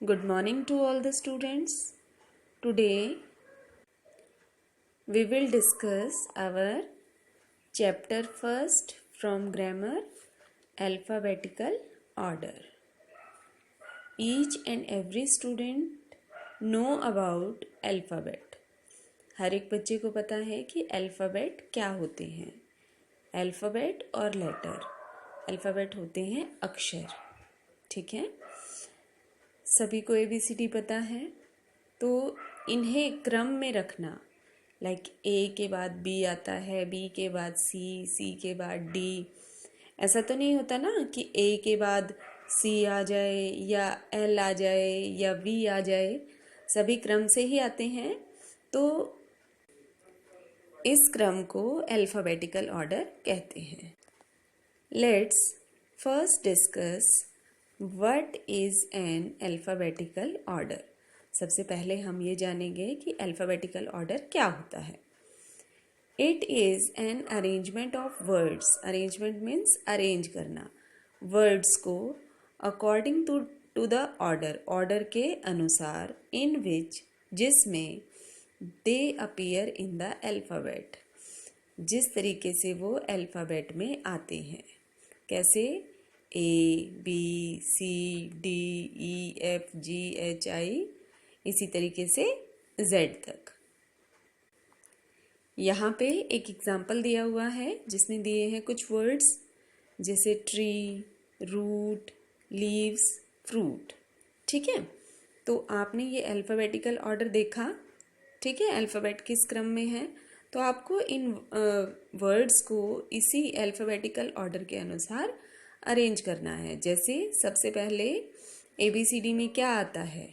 Good morning to all the students. Today we will discuss our chapter first from grammar alphabetical order. Each and every student know about alphabet. हर एक बच्चे को पता है कि alphabet क्या होते हैं. अल्फ़ाबेट और लेटर. अल्फ़ाबेट होते हैं अक्षर. ठीक है. सभी को ABCD पता है, तो इन्हें क्रम में रखना. लाइक A के बाद B आता है, B के बाद C के बाद D. ऐसा तो नहीं होता ना कि A के बाद C आ जाए या L आ जाए या V आ जाए. सभी क्रम से ही आते हैं, तो इस क्रम को अल्फ़ाबेटिकल ऑर्डर कहते हैं. Let's first discuss what is an alphabetical order. सबसे पहले हम ये जानेंगे कि अल्फ़ाबेटिकल ऑर्डर क्या होता है. It is an arrangement of words. Arrangement means arrange करना वर्ड्स को according to the order. Order के अनुसार. इन विच जिसमें they appear in the alphabet. जिस तरीके से वो अल्फ़ाबेट में आते हैं. कैसे? ABCDEFGHI इसी तरीके से Z तक. यहाँ पे एक एग्जाम्पल दिया हुआ है जिसमें दिए हैं कुछ वर्ड्स जैसे ट्री, रूट, लीव्स, फ्रूट. ठीक है. तो आपने ये अल्फ़ाबेटिकल ऑर्डर देखा. ठीक है. अल्फ़ाबेट किस क्रम में है, तो आपको इन वर्ड्स को इसी अल्फ़ाबेटिकल ऑर्डर के अनुसार अरेंज करना है. जैसे सबसे पहले ABCD में क्या आता है.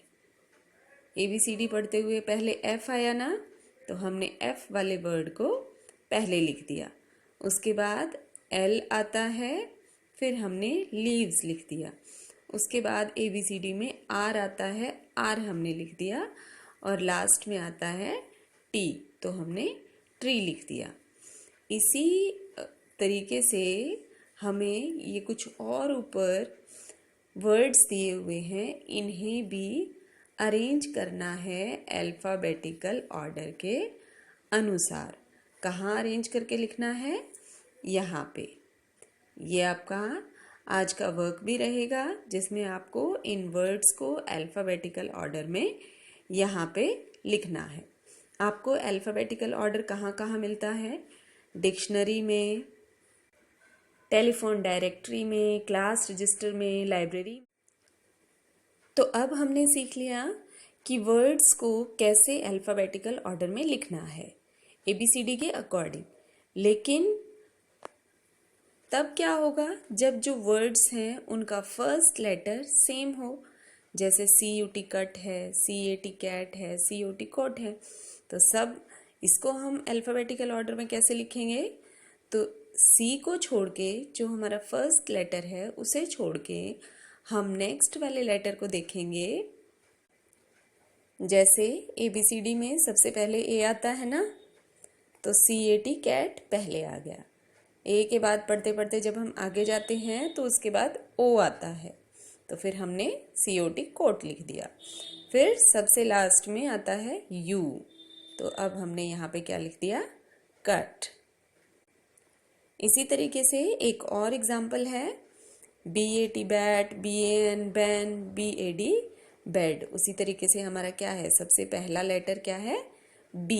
ABCD पढ़ते हुए पहले F आया ना, तो हमने F वाले वर्ड को पहले लिख दिया. उसके बाद L आता है, फिर हमने लीव्स लिख दिया. उसके बाद ABCD में R आता है, R हमने लिख दिया. और लास्ट में आता है T, तो हमने ट्री लिख दिया. इसी तरीके से हमें ये कुछ और ऊपर वर्ड्स दिए हुए हैं, इन्हें भी अरेंज करना है अल्फ़ाबेटिकल ऑर्डर के अनुसार. कहाँ अरेंज करके लिखना है? यहाँ पे. ये आपका आज का वर्क भी रहेगा जिसमें आपको इन वर्ड्स को अल्फ़ाबेटिकल ऑर्डर में यहाँ पे लिखना है. आपको अल्फ़ाबेटिकल ऑर्डर कहाँ कहाँ मिलता है? डिक्शनरी में, टेलीफोन डायरेक्टरी में, क्लास रजिस्टर में, लाइब्रेरी. तो अब हमने सीख लिया कि वर्ड्स को कैसे अल्फ़ाबेटिकल ऑर्डर में लिखना है ABCD के अकॉर्डिंग. लेकिन तब क्या होगा जब जो वर्ड्स हैं उनका फर्स्ट लेटर सेम हो. जैसे CUT कट है, CAT कैट है, COT कोट है. तो सब इसको हम अल्फ़ाबेटिकल ऑर्डर में कैसे लिखेंगे? तो C को छोड़ के जो हमारा फर्स्ट लेटर है उसे छोड़ के हम नेक्स्ट वाले लेटर को देखेंगे. जैसे ABCD में सबसे पहले A आता है ना, तो CAT कैट पहले आ गया. A के बाद पढ़ते पढ़ते जब हम आगे जाते हैं तो उसके बाद O आता है, तो फिर हमने COT कोट लिख दिया. फिर सबसे लास्ट में आता है U, तो अब हमने यहाँ पे क्या लिख दिया? कट. इसी तरीके से एक और एग्जाम्पल है BAT bat, BAN ban, BAD bed. उसी तरीके से हमारा क्या है? सबसे पहला लेटर क्या है? B.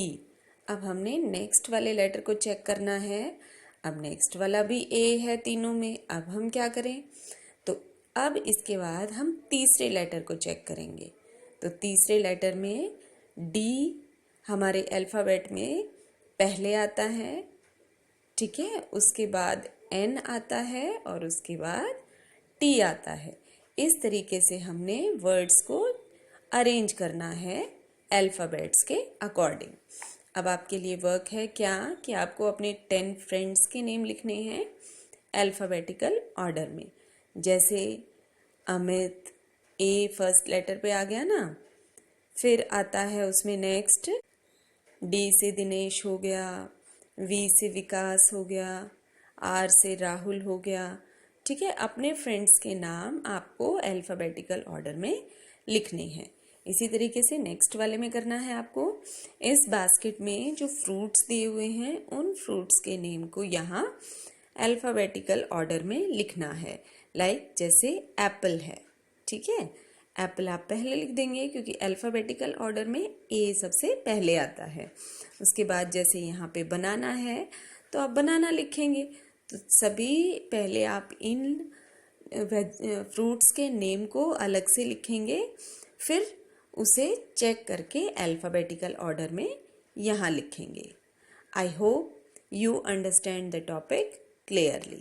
अब हमने नेक्स्ट वाले लेटर को चेक करना है. अब नेक्स्ट वाला भी A है तीनों में. अब हम क्या करें? तो अब इसके बाद हम तीसरे लेटर को चेक करेंगे. तो तीसरे लेटर में D हमारे अल्फ़ाबेट में पहले आता है. ठीक है. उसके बाद N आता है और उसके बाद T आता है. इस तरीके से हमने वर्ड्स को अरेंज करना है अल्फ़ाबेट्स के अकॉर्डिंग. अब आपके लिए वर्क है क्या कि आपको अपने 10 फ्रेंड्स के नेम लिखने हैं अल्फ़ाबेटिकल ऑर्डर में. जैसे अमित, A फर्स्ट लेटर पे आ गया ना. फिर आता है उसमें नेक्स्ट D से दिनेश हो गया, V से विकास हो गया, R से राहुल हो गया. ठीक है. अपने फ्रेंड्स के नाम आपको अल्फ़ाबेटिकल ऑर्डर में लिखने हैं। इसी तरीके से नेक्स्ट वाले में करना है आपको। इस बास्केट में जो फ्रूट्स दिए हुए हैं उन फ्रूट्स के नेम को यहाँ अल्फ़ाबेटिकल ऑर्डर में लिखना है। लाइक जैसे एप्पल है, ठीक है, एप्पल आप पहले लिख देंगे क्योंकि अल्फ़ाबेटिकल ऑर्डर में ए सबसे पहले आता है। उसके बाद जैसे यहाँ पे बनाना है तो आप बनाना लिखेंगे। तो सभी पहले आप इन फ्रूट्स के नेम को अलग से लिखेंगे, फिर उसे चेक करके अल्फ़ाबेटिकल ऑर्डर में यहाँ लिखेंगे। I hope you understand the topic clearly.